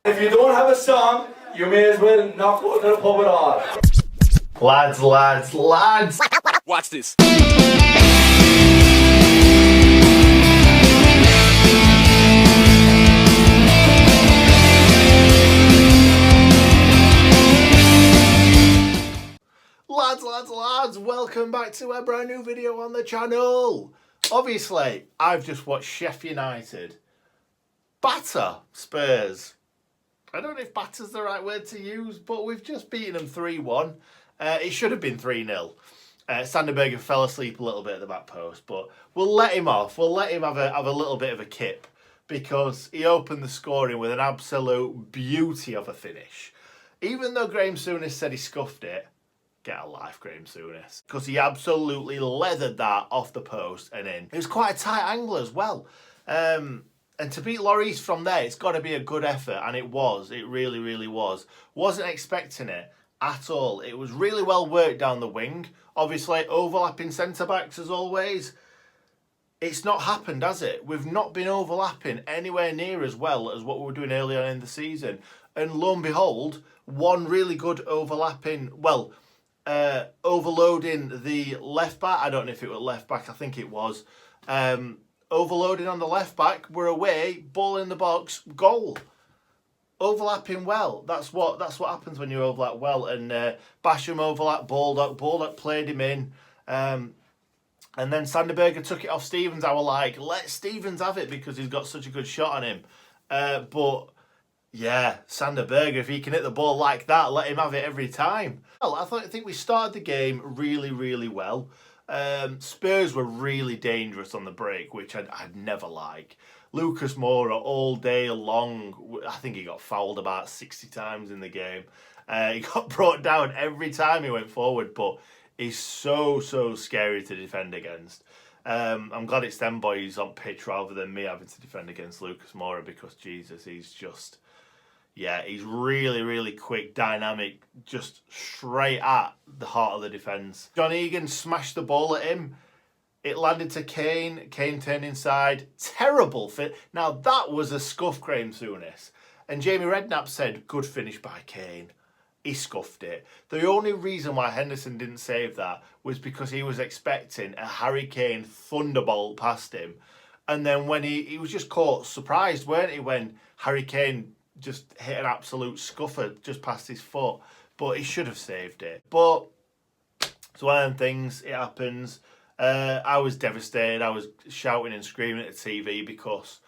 If you don't have a song, you may as well not go to the pub at all. Lads. Watch this. Lads, welcome back to a brand new video on the channel. Obviously, I've just watched Sheffield United batter Spurs. I don't know if batter's the right word to use, but we've just beaten them 3-1. It should have been 3-0. Sanderberger fell asleep a little bit at the back post, but we'll let him off. We'll let him have a little bit of a kip because he opened the scoring with an absolute beauty of a finish. Even though Graham Souness said he scuffed it, get a life, Graham Souness, because he absolutely leathered that off the post and in. It was quite a tight angle as well. And to beat Lloris from there, it's got to be a good effort, and it was. It really, really was. Wasn't expecting it at all. It was really well worked down the wing. Obviously, overlapping centre-backs as always. It's not happened, has it? We've not been overlapping anywhere near as well as what we were doing earlier in the season. And lo and behold, one really good overlapping, overloading the left back. I don't know if it was left back, I think it was. Overloading on the left back, we're away, ball in the box, goal. Overlapping well. That's what happens when you overlap well. And Basham overlapped Baldock played him in. And then Sanderberger took it off Stevens. I was like, let Stevens have it because he's got such a good shot on him. But yeah, Sanderberger, if he can hit the ball like that, let him have it every time. Well, I think we started the game really, really well. Spurs were really dangerous on the break, which I'd never like. Lucas Moura all day long, I think he got fouled about 60 times in the game. He got brought down every time he went forward, but he's so scary to defend against. I'm glad it's them boys on pitch rather than me having to defend against Lucas Moura because, Jesus, he's just... Yeah, he's really, really quick, dynamic, just straight at the heart of the defence. John Egan smashed the ball at him. It landed to Kane. Kane turned inside. Terrible fit. Now, that was a scuff, Graham Souness. And Jamie Redknapp said, good finish by Kane. He scuffed it. The only reason why Henderson didn't save that was because he was expecting a Harry Kane thunderbolt past him. And then when he was just caught surprised, weren't he, when Harry Kane just hit an absolute scuffer just past his foot, but he should have saved it. But it's one of them things, it happens. I was devastated. I was shouting and screaming at the TV because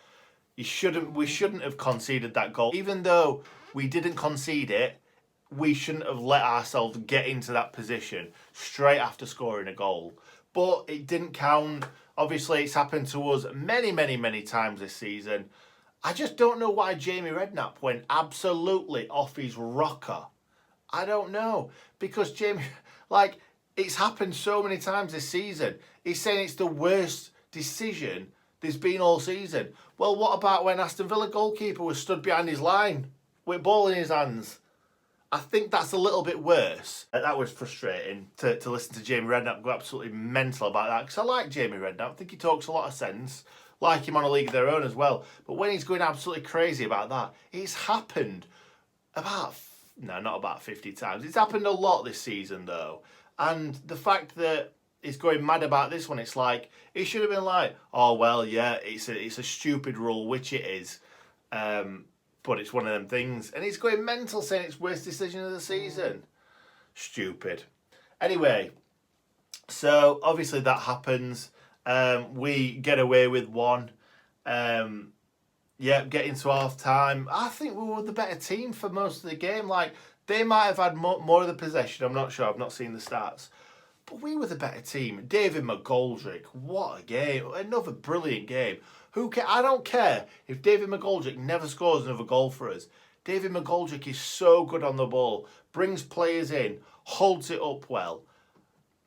we shouldn't have conceded that goal. Even though we didn't concede it, we shouldn't have let ourselves get into that position straight after scoring a goal. But it didn't count. Obviously, it's happened to us many times this season. I just don't know why Jamie Redknapp went absolutely off his rocker. I don't know. Because Jamie, it's happened so many times this season. He's saying it's the worst decision there's been all season. Well, what about when Aston Villa goalkeeper was stood behind his line with ball in his hands? I think that's a little bit worse. That was frustrating to listen to Jamie Redknapp go absolutely mental about that. Because I like Jamie Redknapp. I think he talks a lot of sense. Like him on a league of their own as well. But when he's going absolutely crazy about that, it's happened not about 50 times. It's happened a lot this season though. And the fact that he's going mad about this one, it's like, he should have been like, oh well, yeah, it's a stupid rule, which it is. But it's one of them things. And he's going mental saying it's worst decision of the season. Stupid. Anyway, so obviously that happens. We get away with one. Get into half time. I think we were the better team for most of the game. Like, they might have had more of the possession. I'm not sure. I've not seen the stats. But we were the better team. David McGoldrick, what a game. Another brilliant game. I don't care if David McGoldrick never scores another goal for us. David McGoldrick is so good on the ball. Brings players in. Holds it up well.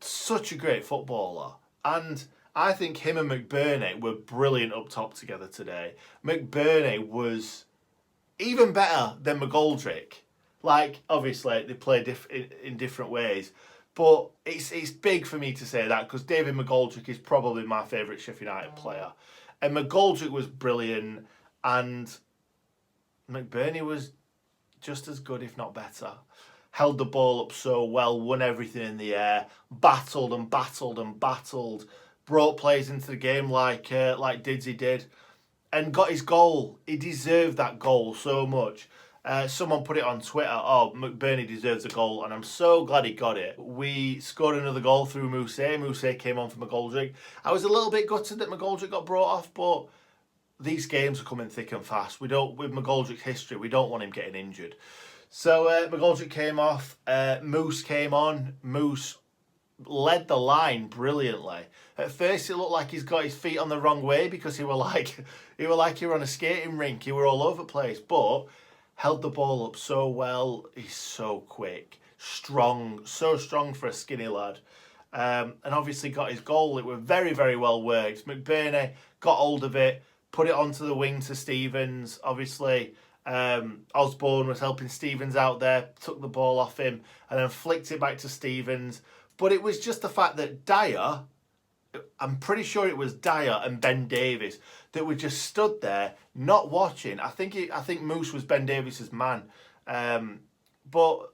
Such a great footballer. And I think him and McBurney were brilliant up top together today. McBurney was even better than McGoldrick. Like, obviously, they play in different ways. But it's big for me to say that because David McGoldrick is probably my favourite Sheffield United player. And McGoldrick was brilliant and McBurney was just as good, if not better. Held the ball up so well, won everything in the air, battled and battled and battled, brought players into the game like Didzy did, and got his goal. He deserved that goal so much. Someone put it on Twitter, oh, McBurney deserves a goal, and I'm so glad he got it. We scored another goal through Mousse. Mousse came on for McGoldrick. I was a little bit gutted that McGoldrick got brought off, but these games are coming thick and fast. With McGoldrick's history, we don't want him getting injured. So McGoldrick came off, Mousse came on. Mousse led the line brilliantly. At first it looked like he's got his feet on the wrong way because he were like he were on a skating rink. He were all over the place, but held the ball up so well. He's so quick, strong, so strong for a skinny lad. And obviously got his goal. It was very, very well worked. McBurney got hold of it, put it onto the wing to Stevens. Obviously, Osborne was helping Stevens out there, took the ball off him, and then flicked it back to Stevens. But it was just the fact that Dyer, I'm pretty sure it was Dyer and Ben Davies that were just stood there, not watching. I think Moose was Ben Davies's man. But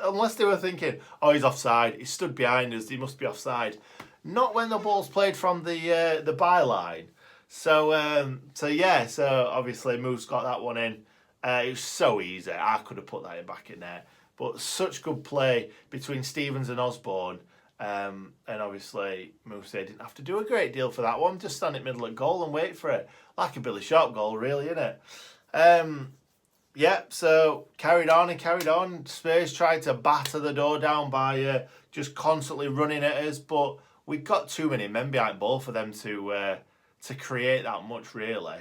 unless they were thinking, oh, he's offside, he stood behind us, he must be offside. Not when the ball's played from the byline. So obviously Moose got that one in. It was so easy. I could have put that in back in there. But such good play between Stevens and Osborne. And obviously Moose didn't have to do a great deal for that one. Just stand in the middle of goal and wait for it. Like a Billy Sharp goal, really, isn't it? So carried on. Spurs tried to batter the door down by just constantly running at us. But we got too many men behind ball for them to create that much, really.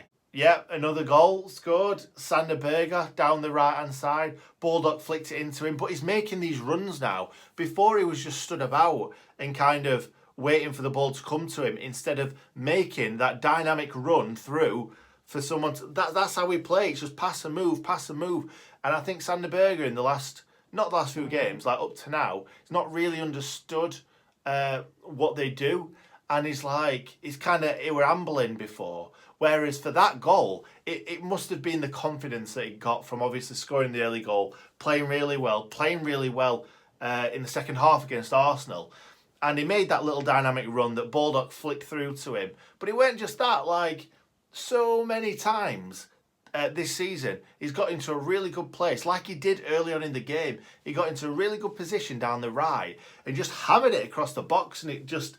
Another goal scored. Sander Berger down the right-hand side. Baldock flicked it into him, but he's making these runs now. Before he was just stood about and kind of waiting for the ball to come to him instead of making that dynamic run through for someone to... That's how we play. It's just pass and move. And I think Sander Berger in not the last few games, like up to now, he's not really understood what they do. And he's kind of, he were ambling before. Whereas for that goal, it must have been the confidence that he got from obviously scoring the early goal, playing really well in the second half against Arsenal. And he made that little dynamic run that Baldock flicked through to him. But it weren't just that, so many times this season, he's got into a really good place, like he did early on in the game. He got into a really good position down the right and just hammered it across the box, and it just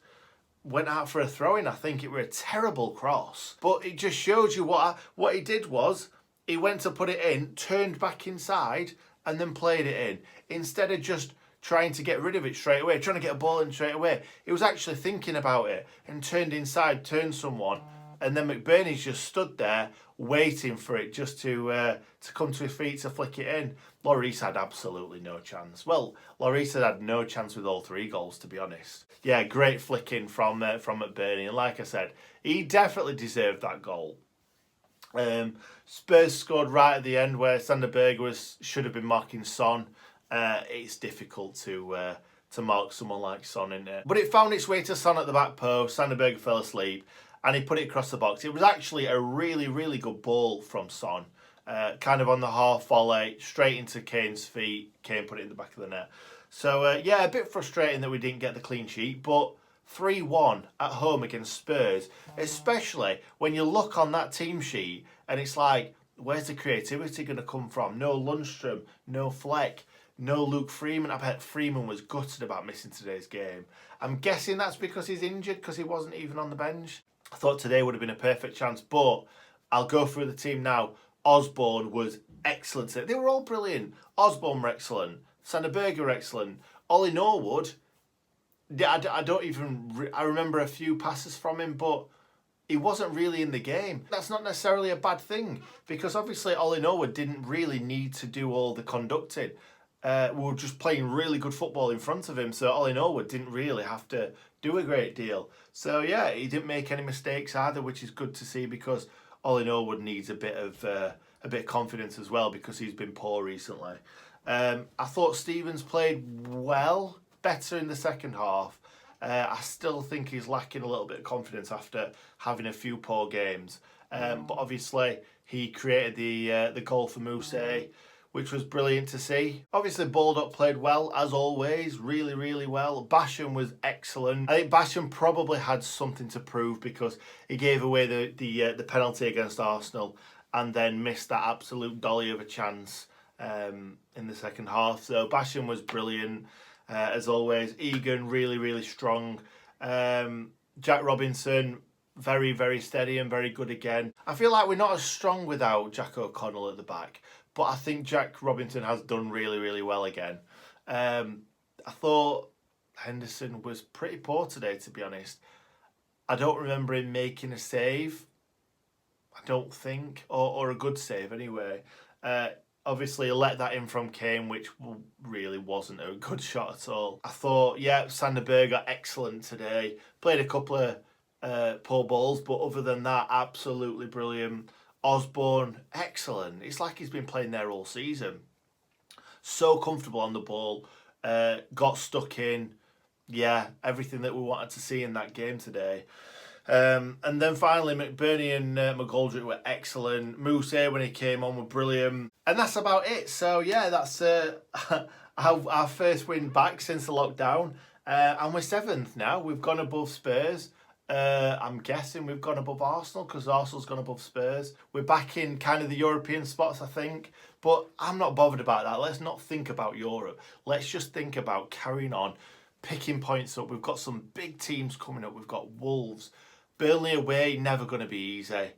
went out for a throw-in. I think it were a terrible cross. But it just shows you what he did was, he went to put it in, turned back inside, and then played it in. Instead of just trying to get rid of it straight away, trying to get a ball in straight away. He was actually thinking about it and turned inside, turned someone, and then McBurney's just stood there waiting for it just to come to his feet to flick it in. Lloris had absolutely no chance. Well, Lloris had no chance with all three goals, to be honest. Yeah, great flicking from McBurney, and like I said, he definitely deserved that goal. Spurs scored right at the end where Sander Berger should have been marking Son. It's difficult to mark someone like Son in there, but it found its way to Son at the back post. Sander Berger fell asleep, and he put it across the box. It was actually a really, really good ball from Son. Kind of on the half volley, straight into Kane's feet. Kane put it in the back of the net. So, a bit frustrating that we didn't get the clean sheet, but 3-1 at home against Spurs, especially when you look on that team sheet and it's like, where's the creativity going to come from? No Lundstrom, no Fleck, no Luke Freeman. I bet Freeman was gutted about missing today's game. I'm guessing that's because he's injured, because he wasn't even on the bench. I thought today would have been a perfect chance, but I'll go through the team now. Osborne was excellent. They were all brilliant. Osborne were excellent. Sander Berger were excellent. Ollie Norwood, I remember a few passes from him, but he wasn't really in the game. That's not necessarily a bad thing, because obviously Ollie Norwood didn't really need to do all the conducting. We were just playing really good football in front of him, so Ollie Norwood didn't really have to do a great deal. So yeah, he didn't make any mistakes either, which is good to see, because Ollie Norwood needs a bit of confidence as well, because he's been poor recently. I thought Stevens played well, better in the second half. I still think he's lacking a little bit of confidence after having a few poor games. But obviously he created the goal for Mousse. which was brilliant to see. Obviously, Baldock played well, as always, really, really well. Basham was excellent. I think Basham probably had something to prove because he gave away the penalty against Arsenal and then missed that absolute dolly of a chance in the second half. So Basham was brilliant, as always. Egan, really, really strong. Jack Robinson, very, very steady and very good again. I feel like we're not as strong without Jack O'Connell at the back, but I think Jack Robinson has done really, really well again. I thought Henderson was pretty poor today, to be honest. I don't remember him making a save, I don't think, or a good save anyway. Obviously, let that in from Kane, which really wasn't a good shot at all. I thought, yeah, Sander Berge excellent today. Played a couple of poor balls, but other than that, absolutely brilliant. Osborne, excellent. It's like he's been playing there all season. So comfortable on the ball. Got stuck in. Yeah, everything that we wanted to see in that game today. And then finally, McBurney and McGoldrick were excellent. Moose, when he came on, were brilliant. And that's about it. So, yeah, that's our first win back since the lockdown. And we're 7th now. We've gone above Spurs. I'm guessing we've gone above Arsenal because Arsenal's gone above Spurs. We're back in kind of the European spots, I think. But I'm not bothered about that. Let's not think about Europe. Let's just think about carrying on, picking points up. We've got some big teams coming up. We've got Wolves. Burnley away, never going to be easy.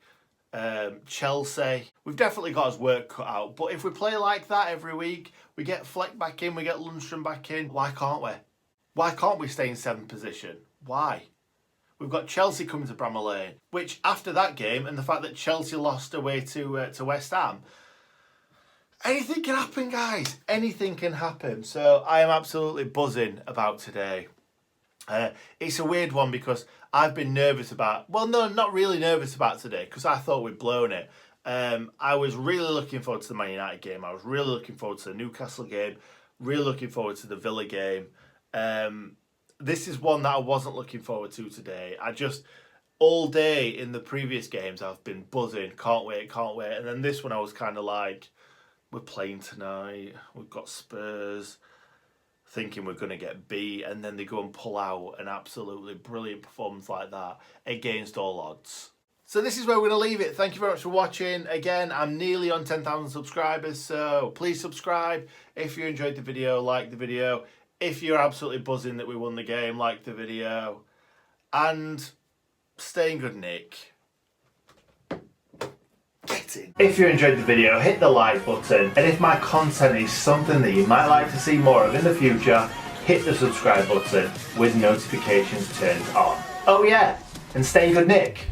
Chelsea, we've definitely got our work cut out. But if we play like that every week, we get Fleck back in, we get Lundstram back in, why can't we? Why can't we stay in 7th position? Why? We've got Chelsea coming to Bramall Lane, which after that game and the fact that Chelsea lost away to West Ham, anything can happen, guys. Anything can happen. So I am absolutely buzzing about today. It's a weird one because I've been nervous about, well, no, not really nervous about today because I thought we'd blown it. I was really looking forward to the Man United game. I was really looking forward to the Newcastle game. Really looking forward to the Villa game. This is one that I wasn't looking forward to today. All day in the previous games, I've been buzzing. Can't wait. And then this one I was kind of like, we're playing tonight. We've got Spurs. Thinking we're going to get beat, and then they go and pull out an absolutely brilliant performance like that against all odds. So this is where we're going to leave it. Thank you very much for watching. Again, I'm nearly on 10,000 subscribers, so please subscribe. If you enjoyed the video, like the video. If you're absolutely buzzing that we won the game, like the video. And stay in good nick. If you enjoyed the video, hit the like button, and if my content is something that you might like to see more of in the future, hit the subscribe button with notifications turned on. Oh yeah, and stay in good nick.